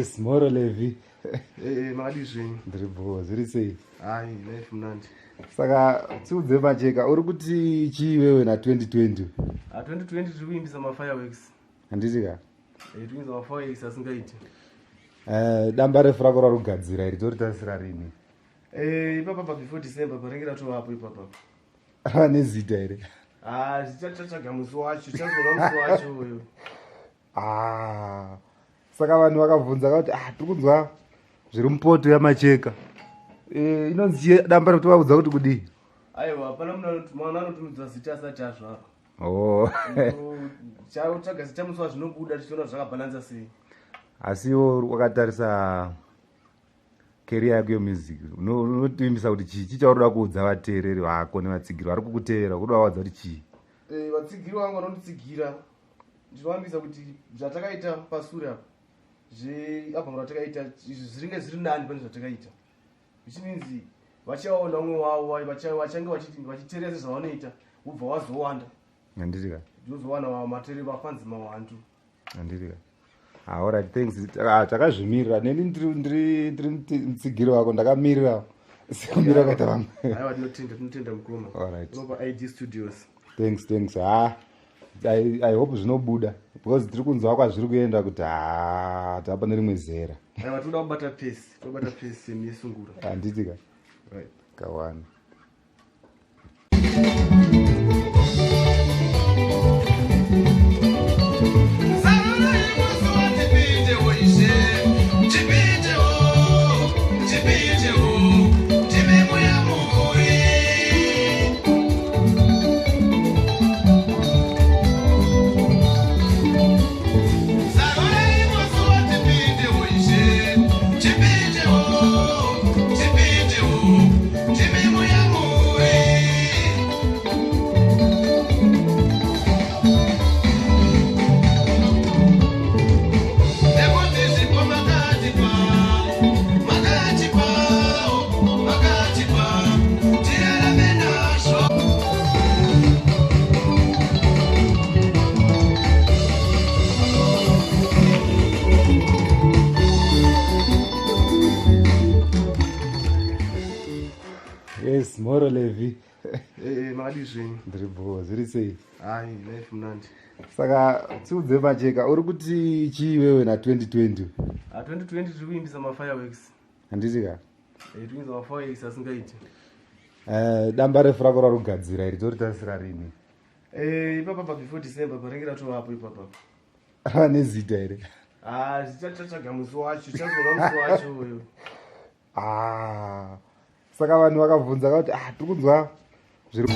Yes, Moro Levi. Makadizve Ndiripo, zviri sei? hai life mnandi. Saka tiudze Macheka, uri kuti chii wewe na 2020? 2020 tiri kuimbisa mafireworks. Handiti ka? Tiri kuimbisa mafireworks asingaiti. Damba refu rako rarugadzira iri toritasira rini? Ipapa before December parengera tovapo ipapa. Ava nezita here? Zvichatsvaga musi wacho, chazona musi wacho uyu. Saka vanhu vakabvunza kuti tiri kunzwa zviri mupoto yaMacheka. Inonzi damba rekuti vaudza kuti kudii? Aiwa, hapana mwana anotumidzwa zita asati azvarwa. Chatsvaga zita musi wazvinobuda tichiona zvakabhalanza sei. Asi iwo wakatarisa career yako yemusic, unotiimbisa kuti chii chichaurida kuudza vateereri vako nevatsigiri vari kukuteera, kuda vaudza kuti chii? Vatsigiri vangu vanonditsigira ndinoambisa kuti zvatakaita pasure apa zvealbum ratakaita zviringe zviri nani pane zvatakaita, which means vachaona umwe wavo vachange vachiteerera sezvavanoita ubva wazowanda. Handiti ka? Ndozowana mateereri vafanzi mawandu. Handiti ka? Alright, thanks. Takazvimirira. Neni ndiri mutsigiri wako, ndakamirira sekumira kaita vamwe. Aiwa, tinotenda mukoma. Alright. Unopa ID Studios. Thanks. I hope zvinobuda because tiri kunzwa kwazviri kuenda kuti tapa nerimwe zera. Aiwa, toda kubata pace semiyesungura. Handiti ka? Right. Kawana. Yes, Moro Levi. Makadizve Ndiripo, zviri sei? hai life mnandi. Saka tiudze Macheka, uri kuti chii wewe na 2020? 2020 tiri kuimbisa mafireworks. Handiti ka? Tiri kuimbisa mafireworks asingaiti. Damba refu rako rarugadzira iri toritasira rini? Ipapa before December parengera tovapo ipapa. Ava nezita here? Zvichatsvaga musi wacho, chazona musi wacho uyu. Saka vanhu vakabvunza kuti tiri kunzwa zviri